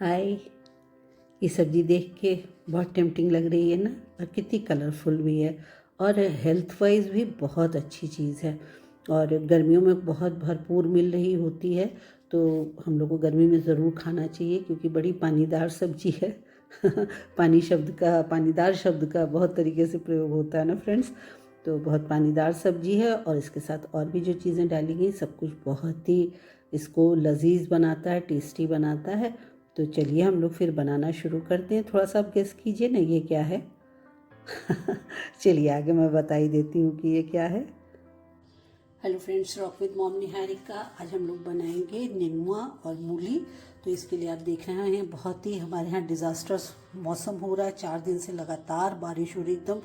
हाय। ये सब्ज़ी देख के बहुत टेम्पटिंग लग रही है ना, और कितनी कलरफुल भी है और हेल्थ वाइज भी बहुत अच्छी चीज़ है। और गर्मियों में बहुत भरपूर मिल रही होती है, तो हम लोग को गर्मी में ज़रूर खाना चाहिए क्योंकि बड़ी पानीदार सब्जी है। पानीदार शब्द का बहुत तरीके से प्रयोग होता है ना फ्रेंड्स। तो बहुत पानीदार सब्जी है और इसके साथ और भी जो चीज़ें डाली गई सब कुछ बहुत ही इसको लजीज बनाता है, टेस्टी बनाता है। तो चलिए हम लोग फिर बनाना शुरू करते हैं। थोड़ा सा आप गेस कीजिए ना ये क्या है। चलिए आगे मैं बता ही देती हूँ कि ये क्या है। Hello friends, rock with mom Niharika. आज हम लोग बनाएंगे नेनुआ और मूली। तो इसके लिए आप देख रहे हैं बहुत ही हमारे यहाँ डिज़ास्टर्स मौसम हो रहा है। 4 दिन से लगातार बारिश हो रही, एकदम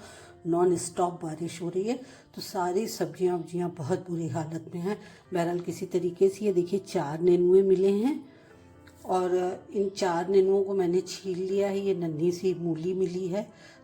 नॉन स्टॉप बारिश हो रही है। तो सारी सब्जियां वब्जियाँ बहुत बुरी हालत में हैं। बहरहाल किसी तरीके से ये देखिए 4 नेनुए मिले हैं और इन 4 नेनुओं को मैंने छील लिया है। ये नन्ही सी मूली मिली है,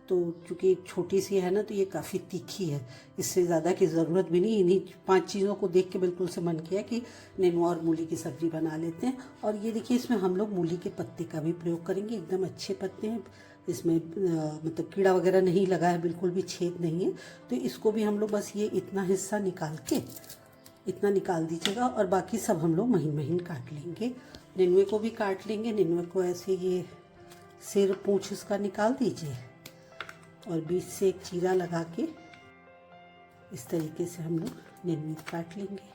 तो चूँकि एक छोटी सी है ना, तो ये काफ़ी तीखी है। इससे ज़्यादा की ज़रूरत भी नहीं। इन्हीं 5 चीज़ों को देख के बिल्कुल से मन किया कि नेनुआ और मूली की सब्ज़ी बना लेते हैं। और ये देखिए इसमें हम लोग मूली के पत्ते का भी प्रयोग करेंगे। एकदम अच्छे पत्ते हैं, इसमें मतलब कीड़ा वगैरह नहीं लगा है, बिल्कुल भी छेद नहीं है। तो इसको भी हम लोग बस ये इतना हिस्सा निकाल के इतना निकाल दीजिएगा और बाकी सब हम लोग महीन महीन काट लेंगे। नेनुए को भी काट लेंगे। नेनुए को ऐसे ये सिर पूंछ इसका निकाल दीजिए और बीच से एक चीरा लगा के इस तरीके से हम लोग नेनुए काट लेंगे।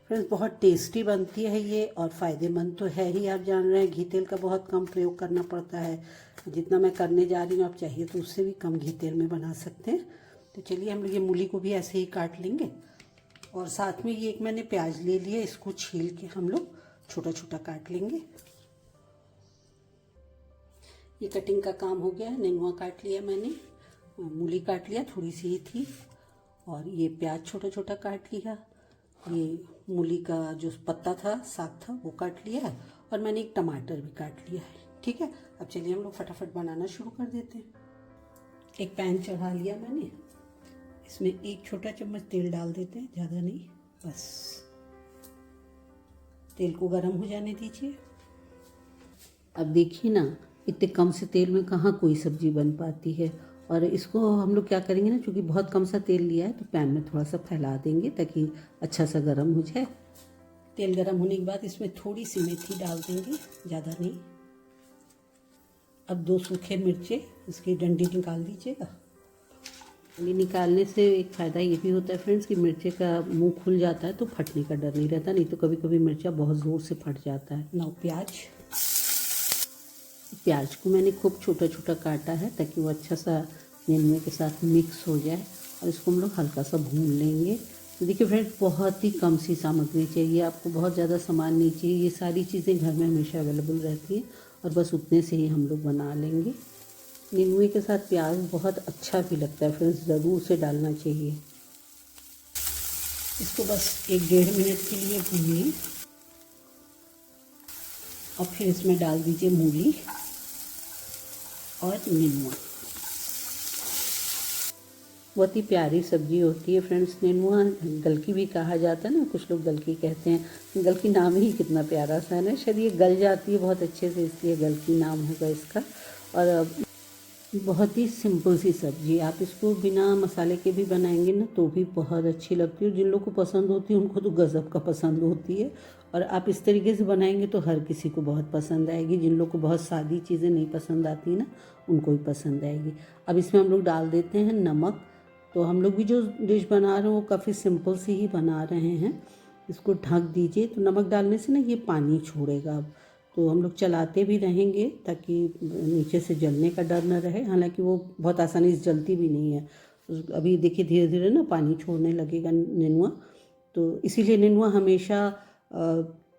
फ्रेंड्स बहुत टेस्टी बनती है ये और फ़ायदेमंद तो है ही। आप जान रहे हैं घी तेल का बहुत कम प्रयोग करना पड़ता है। जितना मैं करने जा रही हूँ आप चाहिए तो उससे भी कम घी तेल में बना सकते हैं। तो चलिए हम लोग ये मूली को भी ऐसे ही काट लेंगे। और साथ में ये एक मैंने प्याज ले लिया, इसको छील के हम लोग छोटा छोटा काट लेंगे। ये कटिंग का काम हो गया। नेनुआ काट लिया मैंने, मूली काट लिया, थोड़ी सी ही थी, और ये प्याज छोटा छोटा काट लिया। ये मूली का जो पत्ता था, साग था, वो काट लिया है और मैंने एक टमाटर भी काट लिया है। ठीक है, अब चलिए हम लोग फटाफट बनाना शुरू कर देते हैं। एक पैन चढ़ा लिया मैंने, इसमें 1 छोटा चम्मच तेल डाल देते हैं, ज़्यादा नहीं, बस। तेल को गर्म हो जाने दीजिए। अब देखिए ना, इतने कम से तेल में कहाँ कोई सब्जी बन पाती है। और इसको हम लोग क्या करेंगे ना, क्योंकि बहुत कम सा तेल लिया है तो पैन में थोड़ा सा फैला देंगे ताकि अच्छा सा गर्म हो जाए। तेल गर्म होने के बाद इसमें थोड़ी सी मेथी डाल देंगे, ज़्यादा नहीं। अब 2 सूखे मिर्चे, इसकी डंडी निकाल दीजिएगा। ये निकालने से एक फ़ायदा ये भी होता है फ्रेंड्स कि मिर्चे का मुंह खुल जाता है तो फटने का डर नहीं रहता, नहीं तो कभी कभी मिर्चा बहुत ज़ोर से फट जाता है ना। प्याज को मैंने खूब छोटा छोटा काटा है ताकि वो अच्छा सा नेनुए के साथ मिक्स हो जाए, और इसको हम लोग हल्का सा भून लेंगे। तो देखिए फ्रेंड्स बहुत ही कम सी सामग्री चाहिए आपको, बहुत ज़्यादा सामान नहीं चाहिए। ये सारी चीज़ें घर में हमेशा अवेलेबल रहती हैं और बस उतने से ही हम लोग बना लेंगे। नेनुए के साथ प्याज बहुत अच्छा भी लगता है फ्रेंड्स, ज़रूर से डालना चाहिए। इसको बस 1-1.5 मिनट के लिए भूनिए और फिर इसमें डाल दीजिए मूली और नेनुआ। बहुत ही प्यारी सब्जी होती है फ्रेंड्स नेनुआ। गलकी भी कहा जाता है ना, कुछ लोग गलकी कहते हैं। गलकी नाम ही कितना प्यारा सा है ना, शायद ये गल जाती है बहुत अच्छे से, इसलिए गलकी नाम होगा इसका। और बहुत ही सिंपल सी सब्जी, आप इसको बिना मसाले के भी बनाएंगे ना तो भी बहुत अच्छी लगती है। जिन लोग को पसंद होती है उनको तो गज़ब का पसंद होती है, और आप इस तरीके से बनाएंगे तो हर किसी को बहुत पसंद आएगी। जिन लोग को बहुत सादी चीज़ें नहीं पसंद आती ना, उनको भी पसंद आएगी। अब इसमें हम लोग डाल देते हैं नमक। तो हम लोग भी जो डिश बना रहे हैं वो काफ़ी सिंपल सी ही बना रहे हैं। इसको ढक दीजिए। तो नमक डालने से ना ये पानी छोड़ेगा। अब तो हम लोग चलाते भी रहेंगे ताकि नीचे से जलने का डर न रहे। हालांकि वो बहुत आसानी से जलती भी नहीं है। अभी देखिए धीरे धीरे ना पानी छोड़ने लगेगा नेनुआ। तो इसीलिए नेनुआ हमेशा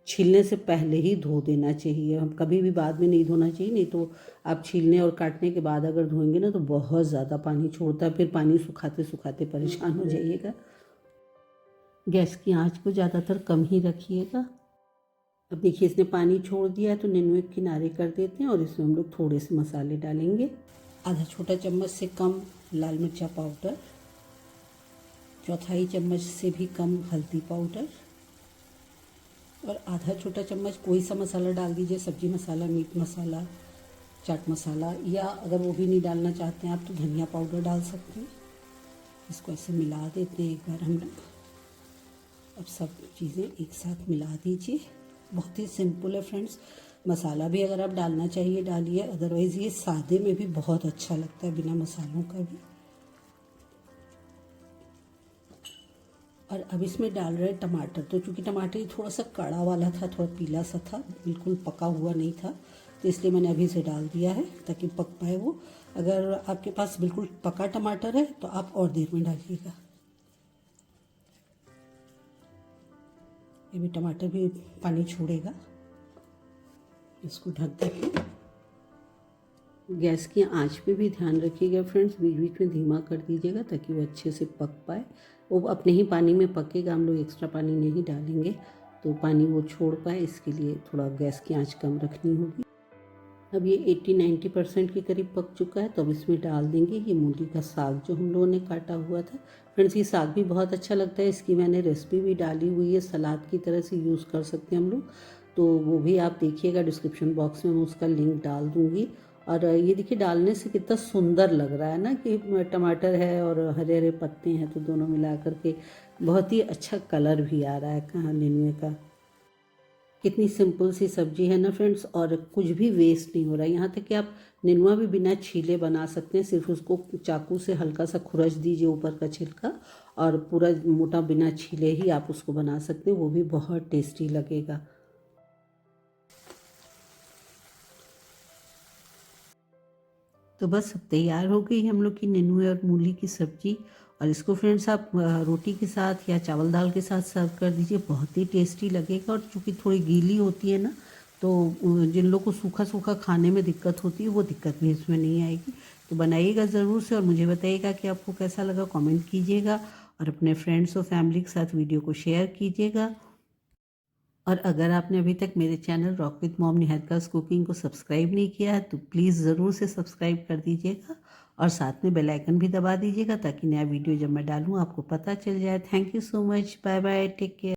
छीलने से पहले ही धो देना चाहिए। हम कभी भी बाद में नहीं धोना चाहिए, नहीं तो आप छीलने और काटने के बाद अगर धोएंगे ना तो बहुत ज़्यादा पानी छोड़ता है, फिर पानी सुखाते सुखाते परेशान हो जाइएगा। गैस की आंच को ज़्यादातर कम ही रखिएगा। अब देखिए इसने पानी छोड़ दिया है तो नेनुए किनारे कर देते हैं और इसमें हम लोग थोड़े से मसाले डालेंगे। आधा छोटा चम्मच से कम लाल मिर्चा पाउडर, 1/4 चम्मच से भी कम हल्दी पाउडर, और आधा छोटा चम्मच कोई सा मसाला डाल दीजिए, सब्जी मसाला, मीट मसाला, चाट मसाला, या अगर वो भी नहीं डालना चाहते हैं आप तो धनिया पाउडर डाल सकते हैं। इसको ऐसे मिला देते हैं एक बार हम लोग। अब सब चीज़ें एक साथ मिला दीजिए। बहुत ही सिंपल है फ्रेंड्स। मसाला भी अगर आप डालना चाहिए डालिए, अदरवाइज़ ये सादे में भी बहुत अच्छा लगता है बिना मसालों का भी। और अब इसमें डाल रहे हैं टमाटर। तो चूँकि टमाटर ये थोड़ा सा कड़ा वाला था, थोड़ा पीला सा था, बिल्कुल पका हुआ नहीं था, तो इसलिए मैंने अभी से डाल दिया है ताकि पक पाए वो। अगर आपके पास बिल्कुल पका टमाटर है तो आप और देर में डालिएगा। ये भी टमाटर भी पानी छोड़ेगा। इसको ढक देंगे। गैस की आंच पे भी ध्यान रखिएगा फ्रेंड्स, बीच बीच में धीमा कर दीजिएगा ताकि वो अच्छे से पक पाए। वो अपने ही पानी में पकेगा, हम लोग एक्स्ट्रा पानी नहीं डालेंगे, तो पानी वो छोड़ पाए, इसके लिए थोड़ा गैस की आंच कम रखनी होगी। अब ये 80-90% के करीब पक चुका है, तो अब इसमें डाल देंगे ये मूली का साग जो हम लोगों ने काटा हुआ था। फ्रेंड्स ये साग भी बहुत अच्छा लगता है, इसकी मैंने रेसिपी भी डाली हुई है, सलाद की तरह से यूज़ कर सकते हैं हम लोग, तो वो भी आप देखिएगा, डिस्क्रिप्शन बॉक्स में मैं उसका लिंक डाल दूँगी। और ये देखिए डालने से कितना सुंदर लग रहा है ना, कि टमाटर है और हरे हरे पत्ते हैं, तो दोनों मिला करके बहुत ही अच्छा कलर भी आ रहा है नेनुए का। कितनी सिंपल सी सब्जी है ना फ्रेंड्स, और कुछ भी वेस्ट नहीं हो रहा है। यहाँ तक कि आप नेनुआ भी बिना छीले बना सकते हैं, सिर्फ उसको चाकू से हल्का सा खुरच दीजिए ऊपर का छिलका, और पूरा मोटा बिना छीले ही आप उसको बना सकते हैं, वो भी बहुत टेस्टी लगेगा। तो बस अब तैयार हो गई हम लोग की नेनुए और मूली की सब्जी। और इसको फ्रेंड्स आप रोटी के साथ या चावल दाल के साथ सर्व कर दीजिए, बहुत ही टेस्टी लगेगा। और चूँकि थोड़ी गीली होती है ना, तो जिन लोगों को सूखा सूखा खाने में दिक्कत होती है वो दिक्कत भी इसमें नहीं आएगी। तो बनाइएगा ज़रूर से, और मुझे बताइएगा कि आपको कैसा लगा, कमेंट कीजिएगा, और अपने फ्रेंड्स और फैमिली के साथ वीडियो को शेयर कीजिएगा। और अगर आपने अभी तक मेरे channel rock with mom Niharika's cooking को सब्सक्राइब नहीं किया है तो प्लीज़ ज़रूर से सब्सक्राइब कर दीजिएगा, और साथ में बेल आइकन भी दबा दीजिएगा ताकि नया वीडियो जब मैं डालूँ आपको पता चल जाए। Thank you so much, bye bye, take care.